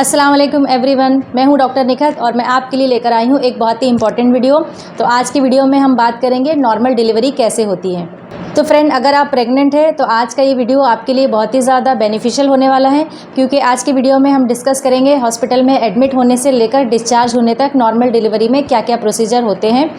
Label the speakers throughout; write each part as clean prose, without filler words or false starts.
Speaker 1: अस्सलाम वालेकुम एवरीवन, मैं हूं डॉक्टर निखत और मैं आपके लिए लेकर आई हूं एक बहुत ही इंपॉर्टेंट वीडियो। तो आज की वीडियो में हम बात करेंगे नॉर्मल डिलीवरी कैसे होती है। तो फ्रेंड, अगर आप प्रेग्नेंट हैं तो आज का ये वीडियो आपके लिए बहुत ही ज़्यादा बेनिफिशियल होने वाला है, क्योंकि आज की वीडियो में हम डिस्कस करेंगे हॉस्पिटल में एडमिट होने से लेकर डिस्चार्ज होने तक नॉर्मल डिलीवरी में क्या क्या प्रोसीजर होते हैं।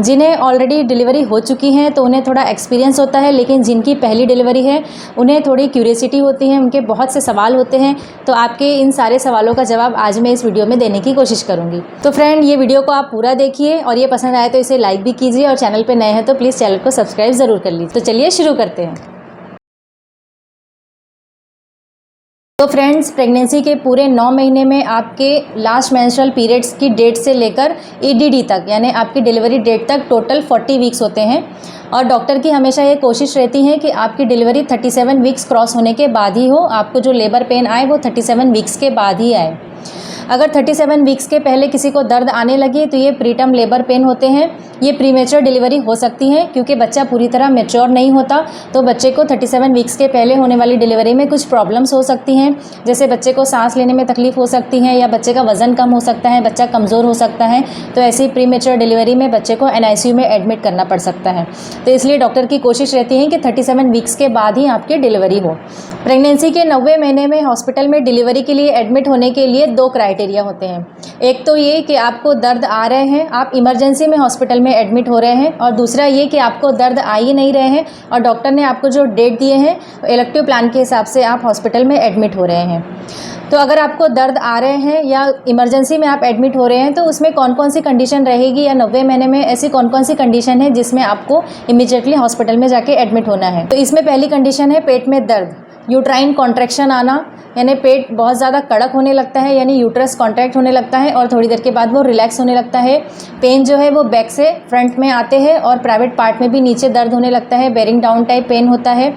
Speaker 1: जिन्हें ऑलरेडी डिलीवरी हो चुकी हैं तो उन्हें थोड़ा एक्सपीरियंस होता है, लेकिन जिनकी पहली डिलीवरी है उन्हें थोड़ी क्यूरियोसिटी होती है, उनके बहुत से सवाल होते हैं। तो आपके इन सारे सवालों का जवाब आज मैं इस वीडियो में देने की कोशिश करूँगी। तो फ्रेंड, ये वीडियो को आप पूरा देखिए और ये पसंद आए तो इसे लाइक भी कीजिए और चैनल पर नए हैं तो प्लीज़ चैनल को सब्सक्राइब ज़रूर कर लीजिए। तो चलिए शुरू करते हैं। तो फ्रेंड्स, प्रेगनेंसी के पूरे 9 महीने में आपके लास्ट मेंस्ट्रुअल पीरियड्स की डेट से लेकर EDD तक, यानी आपकी डिलीवरी डेट तक टोटल 40 वीक्स होते हैं। और डॉक्टर की हमेशा ये कोशिश रहती है कि आपकी डिलीवरी 37 वीक्स क्रॉस होने के बाद ही हो। आपको जो लेबर पेन आए वो 37 वीक्स के बाद ही आए। अगर 37 वीक्स के पहले किसी को दर्द आने लगे तो ये प्रीटर्म लेबर पेन होते हैं। ये प्रीमेच्योर डिलीवरी हो सकती है क्योंकि बच्चा पूरी तरह मैच्योर नहीं होता। तो बच्चे को 37 वीक्स के पहले होने वाली डिलीवरी में कुछ प्रॉब्लम्स हो सकती हैं, जैसे बच्चे को सांस लेने में तकलीफ हो सकती है या बच्चे का वज़न कम हो सकता है, बच्चा कमज़ोर हो सकता है। तो ऐसी प्रीमेच्योर डिलीवरी में बच्चे को NICU में एडमिट करना पड़ सकता है। तो इसलिए डॉक्टर की कोशिश रहती है कि 37 वीक्स के बाद ही आपकी डिलीवरी हो। प्रेगनेंसी के 90 महीने में हॉस्पिटल में डिलीवरी के लिए एडमिट होने के लिए 2 क्राइटेरिया होते हैं। एक तो ये कि आपको दर्द आ रहे हैं, आप इमरजेंसी में हॉस्पिटल में एडमिट हो रहे हैं, और दूसरा ये कि आपको दर्द आ ही नहीं रहे हैं और डॉक्टर ने आपको जो डेट दिए हैं इलेक्टिव प्लान के हिसाब से आप हॉस्पिटल में एडमिट हो रहे हैं। तो अगर आपको दर्द आ रहे हैं या इमरजेंसी में आप एडमिट हो रहे हैं तो उसमें कौन कौन सी कंडीशन रहेगी, या 90 महीने में ऐसी कौन कौन सी कंडीशन है जिसमें आपको इमीडिएटली हॉस्पिटल में जाके एडमिट होना है। तो इसमें पहली कंडीशन है पेट में दर्द, यूट्राइन कॉन्ट्रैक्शन आना, यानी पेट बहुत ज़्यादा कड़क होने लगता है, यानी यूट्रस कॉन्ट्रैक्ट होने लगता है और थोड़ी देर के बाद वो रिलैक्स होने लगता है। पेन जो है वो बैक से फ्रंट में आते हैं और प्राइवेट पार्ट में भी नीचे दर्द होने लगता है, बेरिंग डाउन टाइप पेन होता है।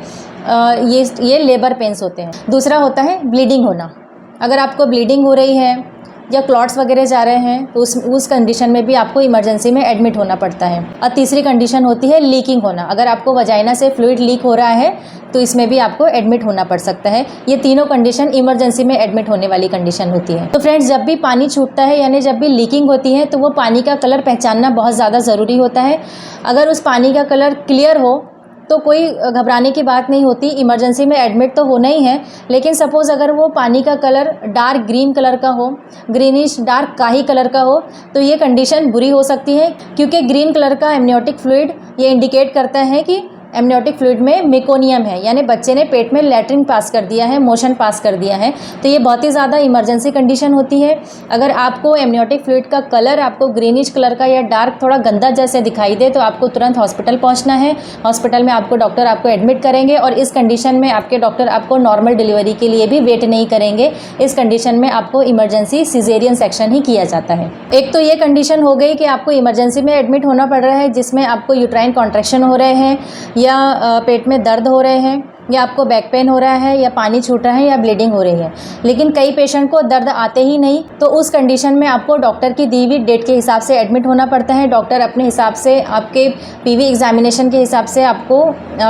Speaker 1: ये लेबर पेन्स होते हैं। दूसरा होता है ब्लीडिंग होना। अगर आपको ब्लीडिंग हो रही है या क्लॉट्स वगैरह जा रहे हैं तो उस कंडीशन में भी आपको इमरजेंसी में एडमिट होना पड़ता है। और तीसरी कंडीशन होती है लीकिंग होना। अगर आपको वजाइना से फ्लूइड लीक हो रहा है तो इसमें भी आपको एडमिट होना पड़ सकता है। ये तीनों कंडीशन इमरजेंसी में एडमिट होने वाली कंडीशन होती है। तो फ्रेंड्स, जब भी पानी छूटता है यानी जब भी लीकिंग होती है तो वो पानी का कलर पहचानना बहुत ज़्यादा ज़रूरी होता है। अगर उस पानी का कलर क्लियर हो तो कोई घबराने की बात नहीं होती, इमरजेंसी में एडमिट तो होना ही है। लेकिन सपोज़ अगर वो पानी का कलर डार्क ग्रीन कलर का हो, ग्रीनिश डार्क काही कलर का हो, तो ये कंडीशन बुरी हो सकती है, क्योंकि ग्रीन कलर का एमनियोटिक फ्लूइड ये इंडिकेट करता है कि एमनियोटिक फ्लूइड में मेकोनियम है, यानी बच्चे ने पेट में लैट्रिन पास कर दिया है, मोशन पास कर दिया है। तो ये बहुत ही ज़्यादा इमरजेंसी कंडीशन होती है। अगर आपको एमनियोटिक फ्लूइड का कलर आपको ग्रीनिश कलर का या डार्क थोड़ा गंदा जैसे दिखाई दे तो आपको तुरंत हॉस्पिटल पहुंचना है। हॉस्पिटल में आपको डॉक्टर आपको एडमिट करेंगे और इस कंडीशन में आपके डॉक्टर आपको नॉर्मल डिलीवरी के लिए भी वेट नहीं करेंगे। इस कंडीशन में आपको इमरजेंसी सिजेरियन सेक्शन ही किया जाता है। एक तो ये कंडीशन हो गई कि आपको इमरजेंसी में एडमिट होना पड़ रहा है, जिसमें आपको यूट्राइन कॉन्ट्रैक्शन हो रहे हैं या पेट में दर्द हो रहे हैं या आपको बैक पेन हो रहा है या पानी छूट रहा है या ब्लीडिंग हो रही है। लेकिन कई पेशेंट को दर्द आते ही नहीं, तो उस कंडीशन में आपको डॉक्टर की दी हुई डेट के हिसाब से एडमिट होना पड़ता है। डॉक्टर अपने हिसाब से आपके PV एग्जामिनेशन के हिसाब से आपको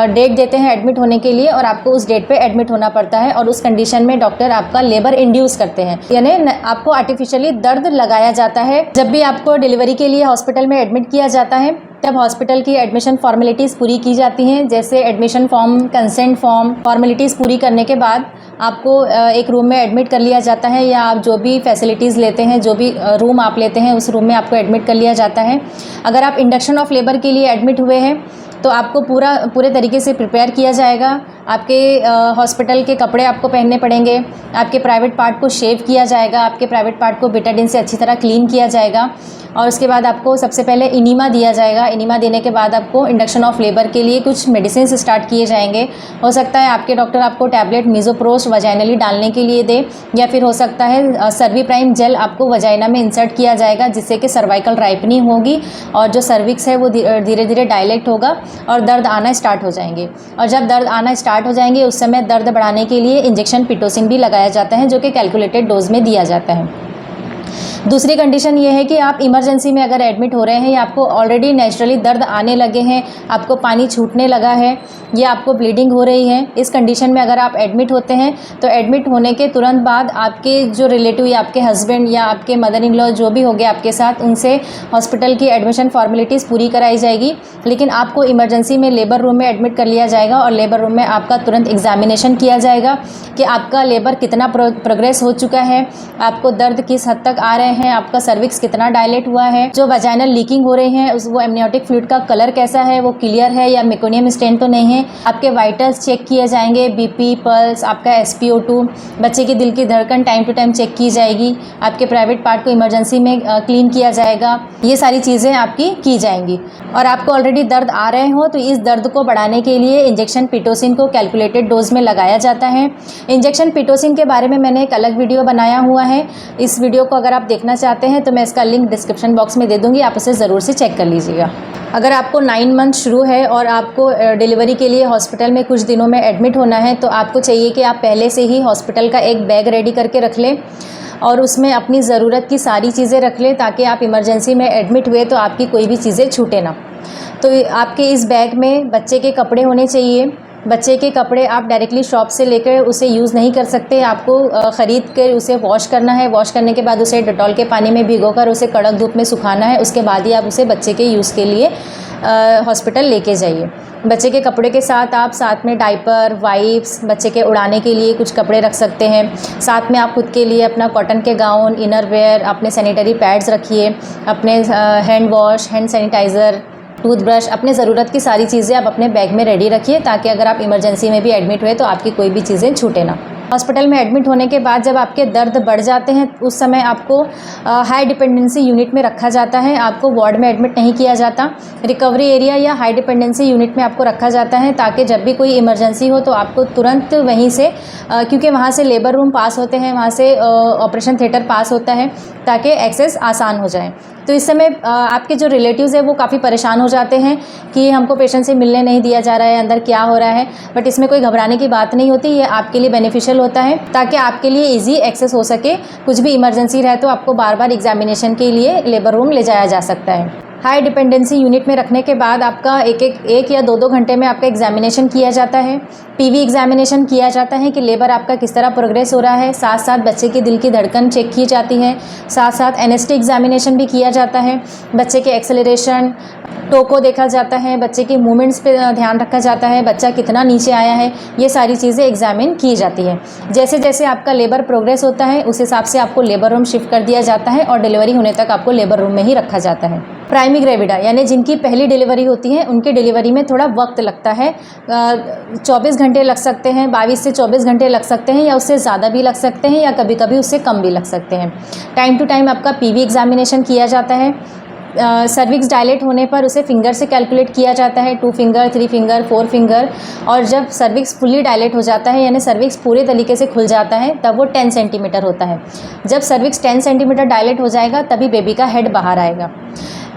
Speaker 1: डेट देते हैं एडमिट होने के लिए और आपको उस डेट पे एडमिट होना पड़ता है। और उस कंडीशन में डॉक्टर आपका लेबर इंड्यूस करते हैं, यानी आपको आर्टिफिशियली दर्द लगाया जाता है। जब भी आपको डिलीवरी के लिए हॉस्पिटल में एडमिट किया जाता है तब हॉस्पिटल की एडमिशन फॉर्मेलिटीज़ पूरी की जाती हैं, जैसे admission form, consent form, formalities पूरी करने के बाद आपको एक रूम में एडमिट कर लिया जाता है, या आप जो भी फैसिलिटीज़ लेते हैं, जो भी रूम आप लेते हैं उस रूम में आपको एडमिट कर लिया जाता है। अगर आप इंडक्शन ऑफ लेबर के लिए एडमिट हुए हैं तो आपको पूरे तरीके से प्रिपेयर किया जाएगा। आपके हॉस्पिटल के कपड़े आपको पहनने पड़ेंगे, आपके प्राइवेट पार्ट को शेव किया जाएगा, आपके प्राइवेट पार्ट को बेटाडिन से अच्छी तरह क्लीन किया जाएगा और उसके बाद आपको सबसे पहले इनीमा दिया जाएगा। इनीमा देने के बाद आपको इंडक्शन ऑफ लेबर के लिए कुछ मेडिसिन स्टार्ट किए जाएंगे। हो सकता है आपके डॉक्टर आपको टैबलेट मिज़ोप्रोस्ट वजाइनली डालने के लिए दे, या फिर हो सकता है सर्विप्राइम जेल आपको वजाइना में इंसर्ट किया जाएगा, जिससे कि सर्वाइकल राइपनिंग होगी और जो सर्विक्स है वो धीरे धीरे डायलेक्ट होगा और दर्द आना स्टार्ट हो जाएंगे। और जब दर्द आना स्टार्ट हो जाएंगे उस समय दर्द बढ़ाने के लिए इंजेक्शन पिटोसिन भी लगाया जाता है, जो कि कैलकुलेटेड डोज में दिया जाता है। दूसरी कंडीशन ये है कि आप इमरजेंसी में अगर एडमिट हो रहे हैं या आपको ऑलरेडी नेचुरली दर्द आने लगे हैं, आपको पानी छूटने लगा है या आपको ब्लीडिंग हो रही है, इस कंडीशन में अगर आप एडमिट होते हैं तो एडमिट होने के तुरंत बाद आपके जो रिलेटिव या आपके हस्बैंड या आपके मदर इन लॉ जो भी हो गया आपके साथ, उनसे हॉस्पिटल की एडमिशन फॉर्मेलिटीज़ पूरी कराई जाएगी। लेकिन आपको इमरजेंसी में लेबर रूम में एडमिट कर लिया जाएगा और लेबर रूम में आपका तुरंत एग्जामिनेशन किया जाएगा कि आपका लेबर कितना प्रोग्रेस हो चुका है, आपको दर्द किस हद तक आ रहे हैं, आपका सर्विक्स कितना डायलेट हुआ है, जो वजाइनल लीकिंग हो रही है वो एमनियोटिक फ्लूइड का कलर कैसा है, वो क्लियर है या मेकोनियम स्टेन तो नहीं है। आपके वाइटल्स चेक किए जाएंगे, बीपी, पल्स, आपका SpO2, बच्चे की दिल की धड़कन टाइम टू टाइम चेक की जाएगी, आपके प्राइवेट पार्ट को इमरजेंसी में क्लीन किया जाएगा। ये सारी चीज़ें आपकी की जाएंगी। और आपको ऑलरेडी दर्द आ रहे हो तो इस दर्द को बढ़ाने के लिए इंजेक्शन पिटोसिन को कैलकुलेटेड डोज में लगाया जाता है। इंजेक्शन पिटोसिन के बारे में मैंने एक अलग वीडियो बनाया हुआ है, इस वीडियो को अगर आप देखना चाहते हैं तो मैं इसका लिंक डिस्क्रिप्शन बॉक्स में दे दूँगी, आप उसे ज़रूर से चेक कर लीजिएगा। अगर आपको 9 मंथ शुरू है और आपको डिलीवरी के लिए हॉस्पिटल में कुछ दिनों में एडमिट होना है तो आपको चाहिए कि आप पहले से ही हॉस्पिटल का एक बैग रेडी करके रख लें और उसमें अपनी ज़रूरत की सारी चीज़ें रख लें ताकि आप इमरजेंसी में एडमिट हुए तो आपकी कोई भी चीज़ें छूटे ना। तो आपके इस बैग में बच्चे के कपड़े होने चाहिए। बच्चे के कपड़े आप डायरेक्टली शॉप से लेकर उसे यूज़ नहीं कर सकते, आपको ख़रीद कर उसे वॉश करना है। वॉश करने के बाद उसे डेटॉल के पानी में भिगोकर उसे कड़क धूप में सुखाना है। उसके बाद ही आप उसे बच्चे के यूज़ के लिए हॉस्पिटल लेके जाइए। बच्चे के कपड़े के साथ आप साथ में डाइपर, वाइप्स, बच्चे के उड़ाने के लिए कुछ कपड़े रख सकते हैं। साथ में आप खुद के लिए अपना कॉटन के गाउन, इनर वेयर, अपने सैनिटरी पैड्स रखिए, अपने hand wash, hand sanitiser, toothbrush, अपने ज़रूरत की सारी चीज़ें आप अपने बैग में रेडी रखिए ताकि अगर आप इमरजेंसी में भी एडमिट हुए तो आपकी कोई भी चीज़ें छूटे ना। हॉस्पिटल में एडमिट होने के बाद जब आपके दर्द बढ़ जाते हैं उस समय आपको हाई डिपेंडेंसी यूनिट में रखा जाता है, आपको वार्ड में एडमिट नहीं किया जाता। रिकवरी एरिया या हाई डिपेंडेंसी यूनिट में आपको रखा जाता है ताकि जब भी कोई इमरजेंसी हो तो आपको तुरंत वहीं से क्योंकि वहाँ से लेबर रूम पास होते हैं, वहाँ से ऑपरेशन थिएटर पास होता है ताकि एक्सेस आसान हो जाए। तो इस समय आपके जो रिलेटिव्स हैं वो काफ़ी परेशान हो जाते हैं कि हमको पेशेंट से मिलने नहीं दिया जा रहा है, अंदर क्या हो रहा है। बट इसमें कोई घबराने की बात नहीं होती, ये आपके लिए बेनिफिशियल होता है ताकि आपके लिए इजी एक्सेस हो सके। कुछ भी इमरजेंसी रहे तो आपको बार बार एग्जामिनेशन के लिए लेबर रूम ले जाया जा सकता है। हाई डिपेंडेंसी यूनिट में रखने के बाद आपका एक या दो घंटे में आपका एग्जामिनेशन किया जाता है। PV एग्जामिनेशन किया जाता है कि लेबर आपका किस तरह प्रोग्रेस हो रहा है। साथ साथ बच्चे की दिल की धड़कन चेक की जाती है। साथ साथ NST एग्जामिनेशन भी किया जाता है। बच्चे के एक्सेलरेशन, टोको देखा जाता है, बच्चे की मूवमेंट्स पे ध्यान रखा जाता है, बच्चा कितना नीचे आया है, ये सारी चीज़ें एग्जामिन की जाती है। जैसे जैसे आपका लेबर प्रोग्रेस होता है उस हिसाब से आपको लेबर रूम शिफ्ट कर दिया जाता है और डिलीवरी होने तक आपको लेबर रूम में ही रखा जाता है। प्राइमी ग्रेविडा यानी जिनकी पहली डिलीवरी होती है उनकी डिलीवरी में थोड़ा वक्त लगता है, 24 घंटे लग सकते हैं, 22 से 24 घंटे लग सकते हैं या उससे ज़्यादा भी लग सकते हैं या कभी कभी उससे कम भी लग सकते हैं। टाइम टू टाइम आपका PV एग्जामिनेशन किया जाता है। सर्विक्स डायलेट होने पर उसे फिंगर से कैलकुलेट किया जाता है, 2 फिंगर, 3 फिंगर, 4 फिंगर। और जब सर्विक्स फुल्ली डायलेट हो जाता है यानी सर्विक्स पूरे तरीके से खुल जाता है तब वो 10 सेंटीमीटर होता है। जब सर्विक्स 10 सेंटीमीटर डायलेट हो जाएगा तभी बेबी का हेड बाहर आएगा।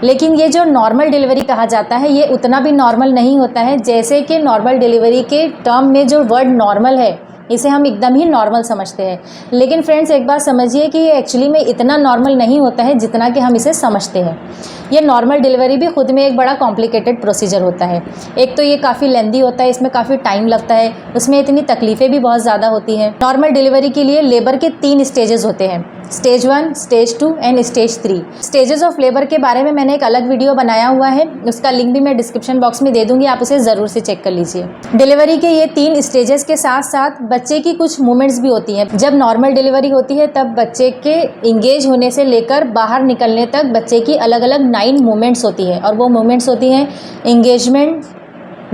Speaker 1: लेकिन ये जो नॉर्मल डिलीवरी कहा जाता है ये उतना भी नॉर्मल नहीं होता है। जैसे कि नॉर्मल डिलीवरी के टर्म में जो वर्ड नॉर्मल है इसे हम एकदम ही नॉर्मल समझते हैं, लेकिन फ्रेंड्स एक बात समझिए कि ये एक्चुअली में इतना नॉर्मल नहीं होता है जितना कि हम इसे समझते हैं। ये नॉर्मल डिलीवरी भी खुद में एक बड़ा कॉम्प्लिकेटेड प्रोसीजर होता है। एक तो ये काफ़ी लेंदी होता है, इसमें काफ़ी टाइम लगता है, उसमें इतनी तकलीफ़ें भी बहुत ज़्यादा होती हैं। नॉर्मल डिलीवरी के लिए लेबर के 3 स्टेजेस होते हैं, stage 1, stage 2 and stage 3। Stages of labour के बारे में मैंने एक अलग वीडियो बनाया हुआ है, उसका लिंक भी मैं डिस्क्रिप्शन बॉक्स में दे दूँगी, आप उसे ज़रूर से चेक कर लीजिए। डिलीवरी के ये 3 स्टेजेस के साथ साथ बच्चे की कुछ मूवमेंट्स भी होती हैं। जब नॉर्मल डिलीवरी होती है तब बच्चे के इंगेज होने से लेकर बाहर निकलने तक बच्चे की अलग अलग 9 मूवमेंट्स होती हैं और वो मूवमेंट्स होती हैं engagement,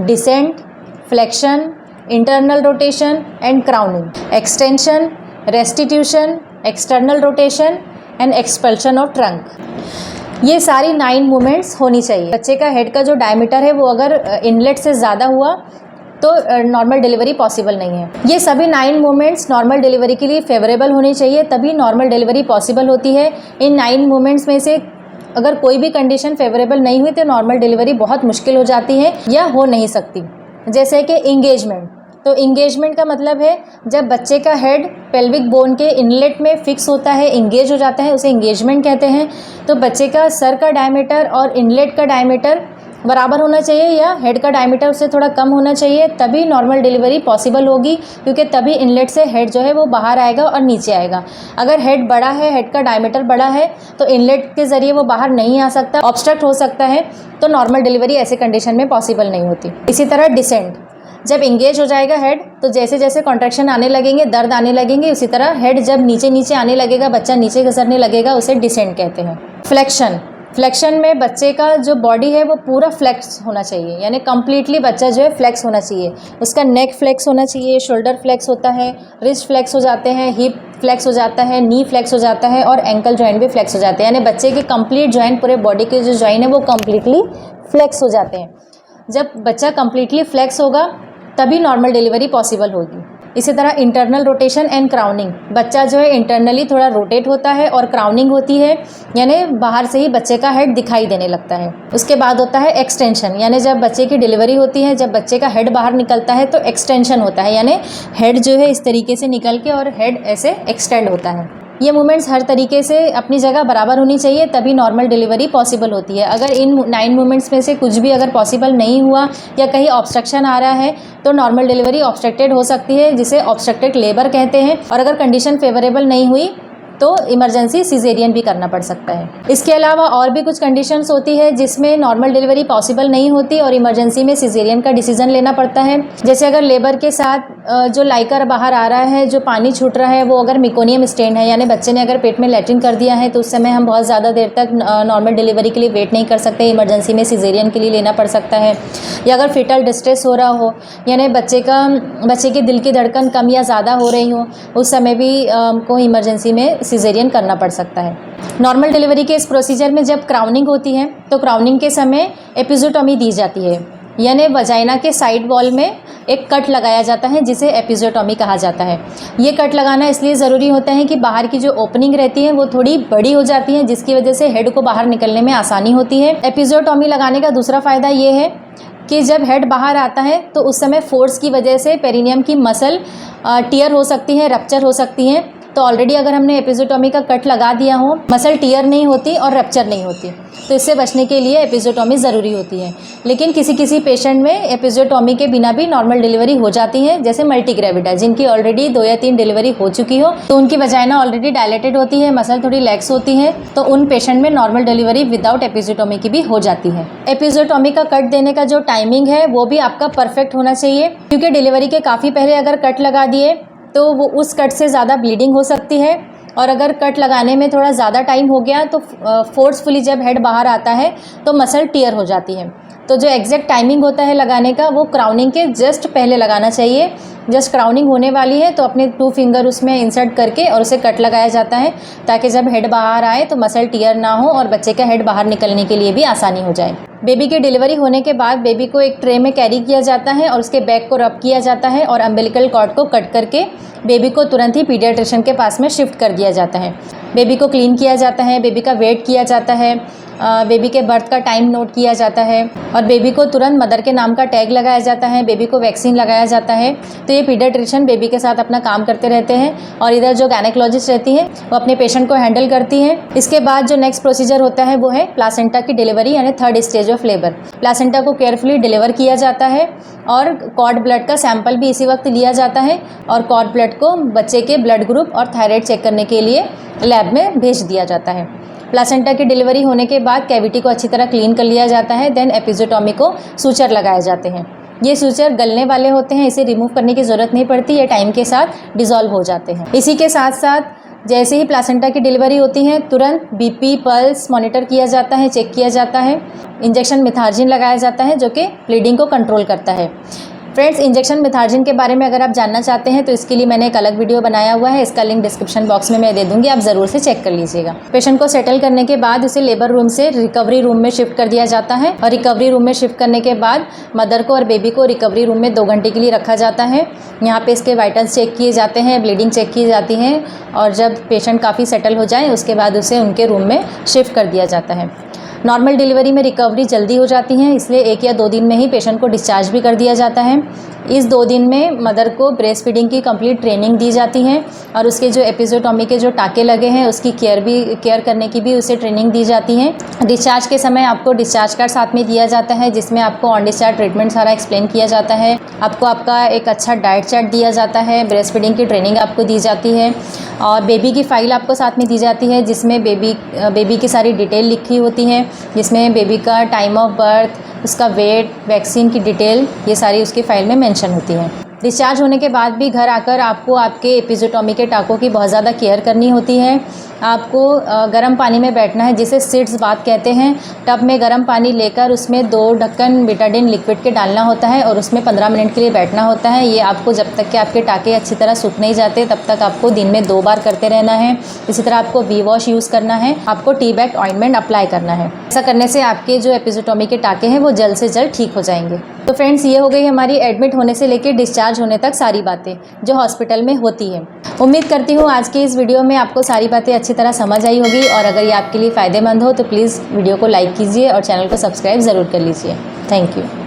Speaker 1: descent, flexion, internal rotation and crowning, extension, restitution, external rotation and expulsion of trunk. ये सारी 9 मूवमेंट्स होनी चाहिए। बच्चे का हेड का जो डायमीटर है वो अगर इनलेट से ज़्यादा हुआ तो नॉर्मल डिलीवरी पॉसिबल नहीं है। ये सभी 9 मूवमेंट्स नॉर्मल डिलीवरी के लिए फेवरेबल होनी चाहिए, तभी नॉर्मल डिलीवरी पॉसिबल होती है। इन 9 मूवमेंट्स में से अगर कोई भी कंडीशन फेवरेबल नहीं हुई तो नॉर्मल डिलीवरी बहुत मुश्किल हो जाती है या हो नहीं सकती। जैसे कि इंगेजमेंट, तो इंगेजमेंट का मतलब है जब बच्चे का हेड पेल्विक बोन के इनलेट में फिक्स होता है, इंगेज हो जाता है, उसे इंगेजमेंट कहते हैं। तो बच्चे का सर का डायमीटर और इनलेट का डायमीटर बराबर होना चाहिए या हेड का डायमीटर उससे थोड़ा कम होना चाहिए, तभी नॉर्मल डिलीवरी पॉसिबल होगी, क्योंकि तभी इनलेट से हेड जो है वो बाहर आएगा और नीचे आएगा। अगर हेड बड़ा है, हेड का डायमीटर बड़ा है, तो इनलेट के ज़रिए वो बाहर नहीं आ सकता, ऑब्स्ट्रक्ट हो सकता है, तो नॉर्मल डिलीवरी ऐसे कंडीशन में पॉसिबल नहीं होती। इसी तरह डिसेंट, जब इंगेज हो जाएगा हेड, तो जैसे जैसे कॉन्ट्रैक्शन आने लगेंगे, दर्द आने लगेंगे, उसी तरह हेड जब नीचे नीचे आने लगेगा, बच्चा नीचे घसरने लगेगा, उसे डिसेंट कहते हैं। फ्लेक्शन, फ्लेक्शन में बच्चे का जो बॉडी है वो पूरा फ्लेक्स होना चाहिए, यानी कम्प्लीटली बच्चा जो है फ्लेक्स होना चाहिए। उसका नेक फ्लेक्स होना चाहिए, शोल्डर फ्लेक्स होता है, रिस्ट फ्लेक्स हो जाते हैं, हिप फ्लेक्स हो जाता है, नी फ्लेक्स हो जाता है और एंकल जॉइंट भी फ्लेक्स हो जाते हैं, यानी बच्चे के कंप्लीट जॉइंट, पूरे बॉडी के जो जॉइंट है वो कम्प्लीटली फ्लेक्स हो जाते हैं। जब बच्चा कम्प्लीटली फ्लेक्स होगा तभी नॉर्मल डिलीवरी पॉसिबल होगी। इसी तरह इंटरनल रोटेशन एंड क्राउनिंग, बच्चा जो है इंटरनली थोड़ा रोटेट होता है और क्राउनिंग होती है, यानी बाहर से ही बच्चे का हेड दिखाई देने लगता है। उसके बाद होता है एक्सटेंशन, यानी जब बच्चे की डिलीवरी होती है, जब बच्चे का हेड बाहर निकलता है तो एक्सटेंशन होता है, यानी हेड जो है इस तरीके से निकल के और हेड ऐसे एक्सटेंड होता है। ये मूवमेंट्स हर तरीके से अपनी जगह बराबर होनी चाहिए, तभी नॉर्मल डिलीवरी पॉसिबल होती है। अगर इन 9 मूवमेंट्स में से कुछ भी अगर पॉसिबल नहीं हुआ या कहीं ऑब्स्ट्रक्शन आ रहा है तो नॉर्मल डिलीवरी ऑब्स्ट्रक्टेड हो सकती है, जिसे ऑब्स्ट्रक्टेड लेबर कहते हैं। और अगर कंडीशन फेवरेबल नहीं हुई तो इमरजेंसी सिजेरियन भी करना पड़ सकता है। इसके अलावा और भी कुछ कंडीशंस होती है जिसमें नॉर्मल डिलीवरी पॉसिबल नहीं होती और इमरजेंसी में सिजेरियन का डिसीजन लेना पड़ता है। जैसे अगर लेबर के साथ जो लाइकर बाहर आ रहा है, जो पानी छूट रहा है, वो अगर मिकोनियम स्टेन है, यानी बच्चे ने अगर पेट में लैट्रिन कर दिया है, तो उस समय हम बहुत ज़्यादा देर तक नॉर्मल डिलीवरी के लिए वेट नहीं कर सकते, इमरजेंसी में सिजेरियन के लिए लेना पड़ सकता है। या अगर फिटल डिस्ट्रेस हो रहा हो, यानी बच्चे की दिल की धड़कन कम या ज़्यादा हो रही हो, उस समय भी को इमरजेंसी में सिजेरियन करना पड़ सकता है। नॉर्मल डिलीवरी के इस प्रोसीजर में जब क्राउनिंग होती है तो क्राउनिंग के समय एपिज़ोटोमी दी जाती है, यानी वजाइना के साइड वॉल में एक कट लगाया जाता है जिसे एपिज़ोटोमी कहा जाता है। ये कट लगाना इसलिए ज़रूरी होता है कि बाहर की जो ओपनिंग रहती है वो थोड़ी बड़ी हो जाती है, जिसकी वजह से हेड को बाहर निकलने में आसानी होती है। एपिज़ोटोमी लगाने का दूसरा फ़ायदा ये है कि जब हेड बाहर आता है तो उस समय फोर्स की वजह से पेरिनियम की मसल टियर हो सकती है, रप्चर हो सकती है। तो ऑलरेडी अगर हमने एपिज़ोटोमी का कट लगा दिया हो, मसल टियर नहीं होती और रप्चर नहीं होती, तो इससे बचने के लिए एपिज़ोटोमी ज़रूरी होती है। लेकिन किसी किसी पेशेंट में एपिज़ोटोमी के बिना भी नॉर्मल डिलीवरी हो जाती है, जैसे मल्टी ग्रेविटा, जिनकी ऑलरेडी 2 या 3 डिलीवरी हो चुकी हो, तो उनकी वजाइना ऑलरेडी डायलेटेड होती है, मसल थोड़ी लैक्स होती है, तो उन पेशेंट में नॉर्मल डिलीवरी विदाउट एपिज़ोटोमी की भी हो जाती है। एपिज़ोटोमी का कट देने का जो टाइमिंग है वो भी आपका परफेक्ट होना चाहिए, क्योंकि डिलीवरी के काफ़ी पहले अगर कट लगा दिए तो वो उस कट से ज़्यादा ब्लीडिंग हो सकती है, और अगर कट लगाने में थोड़ा ज़्यादा टाइम हो गया तो फोर्सफुली जब हेड बाहर आता है तो मसल टियर हो जाती है। तो जो एग्जैक्ट टाइमिंग होता है लगाने का वो क्राउनिंग के जस्ट पहले लगाना चाहिए। जस्ट क्राउनिंग होने वाली है तो अपने 2 फिंगर उसमें इंसर्ट करके और उसे कट लगाया जाता है, ताकि जब हेड बाहर आए तो मसल टियर ना हो और बच्चे का हेड बाहर निकलने के लिए भी आसानी हो जाए। बेबी की डिलीवरी होने के बाद बेबी को एक ट्रे में कैरी किया जाता है और उसके बैक को रब किया जाता है और अम्बिलिकल कॉर्ड को कट करके बेबी को तुरंत ही पीडियाट्रिशियन के पास में शिफ्ट कर दिया जाता है। बेबी को क्लीन किया जाता है, बेबी का वेट किया जाता है, बेबी के बर्थ का टाइम नोट किया जाता है और बेबी को तुरंत मदर के नाम का टैग लगाया जाता है, बेबी को वैक्सीन लगाया जाता है। तो ये पीडियाट्रिशियन बेबी के साथ अपना काम करते रहते हैं और इधर जो गायनेकोलॉजिस्ट रहती है वो अपने पेशेंट को हैंडल करती हैं। इसके बाद जो नेक्स्ट प्रोसीजर होता है वो है प्लासेंटा की डिलीवरी, यानी 3rd stage of labour. Placenta को केयरफुली डिलीवर किया जाता है और कॉर्ड ब्लड का सैंपल भी इसी वक्त लिया जाता है और कॉर्ड ब्लड को बच्चे के ब्लड ग्रुप और थायराइड चेक करने के लिए लैब में भेज दिया जाता है। प्लासेंटा की डिलीवरी होने के बाद कैविटी को अच्छी तरह क्लीन कर लिया जाता है। देन एपिज़ोटोमी को सूचर लगाए जाते हैं। ये सूचर गलने वाले होते हैं, इसे रिमूव करने की ज़रूरत नहीं पड़ती, ये टाइम के साथ डिज़ोल्व हो जाते हैं। इसी के साथ साथ जैसे ही प्लासेंटा की डिलीवरी होती है तुरंत बीपी पल्स मॉनिटर किया जाता है, चेक किया जाता है। इंजेक्शन मिथार्जिन लगाया जाता है जो कि ब्लीडिंग को कंट्रोल करता है। फ्रेंड्स, इंजेक्शन मिथार्जिन के बारे में अगर आप जानना चाहते हैं तो इसके लिए मैंने एक अलग वीडियो बनाया हुआ है, इसका लिंक डिस्क्रिप्शन बॉक्स में मैं दे दूंगी, आप ज़रूर से चेक कर लीजिएगा। पेशेंट को सेटल करने के बाद उसे लेबर रूम से रिकवरी रूम में शिफ्ट कर दिया जाता है और रिकवरी रूम में शिफ्ट करने के बाद मदर को और बेबी को रिकवरी रूम में 2 घंटे के लिए रखा जाता है। यहाँ पे इसके वाइटल्स चेक किए जाते हैं, ब्लीडिंग चेक की जाती है और जब पेशेंट काफ़ी सेटल हो जाए उसके बाद उसे उनके रूम में शिफ्ट कर दिया जाता है। नॉर्मल डिलीवरी में रिकवरी जल्दी हो जाती है, इसलिए 1 या 2 दिन में ही पेशेंट को डिस्चार्ज भी कर दिया जाता है। इस 2 दिन में मदर को ब्रेस्ट फीडिंग की कंप्लीट ट्रेनिंग दी जाती है और उसके जो एपिज़ोटॉमी के जो टाँके लगे हैं उसकी केयर करने की भी उसे ट्रेनिंग दी जाती है। डिस्चार्ज के समय आपको डिस्चार्ज कार्ड साथ में दिया जाता है, जिसमें आपको ऑन डिस्चार्ज ट्रीटमेंट सारा एक्सप्लेन किया जाता है। आपको आपका एक अच्छा डाइट चार्ट दिया जाता है, ब्रेस्ट फीडिंग की ट्रेनिंग आपको दी जाती है और बेबी की फ़ाइल आपको साथ में दी जाती है, जिसमें बेबी की सारी डिटेल लिखी होती है, जिसमें बेबी का टाइम ऑफ बर्थ, उसका वेट, वैक्सीन की डिटेल, ये सारी उसकी फ़ाइल में मेंशन होती है। डिस्चार्ज होने के बाद भी घर आकर आपको आपके एपिज़ोटॉमी के टाँकों की बहुत ज़्यादा केयर करनी होती है। आपको गर्म पानी में बैठना है, जिसे सिट्स बाथ कहते हैं। टब में गर्म पानी लेकर उसमें 2 ढक्कन बेटाडीन लिक्विड के डालना होता है और उसमें 15 मिनट के लिए बैठना होता है। ये आपको जब तक कि आपके टाँके अच्छी तरह सूख नहीं जाते तब तक आपको दिन में 2 बार करते रहना है। इसी तरह आपको वी वॉश यूज़ करना है, आपको टी बैग ऑइंटमेंट अप्लाई करना है। ऐसा करने से आपके जो एपिज़ोटॉमी के टाँके हैं वो जल्द से जल्द ठीक हो जाएंगे। तो फ्रेंड्स, ये हो गई हमारी एडमिट होने से लेकर डिस्चार्ज होने तक सारी बातें जो हॉस्पिटल में होती हैं। उम्मीद करती हूँ आज की इस वीडियो में आपको सारी बातें अच्छी तरह समझ आई होगी और अगर ये आपके लिए फ़ायदेमंद हो तो प्लीज़ वीडियो को लाइक कीजिए और चैनल को सब्सक्राइब ज़रूर कर लीजिए। Thank you.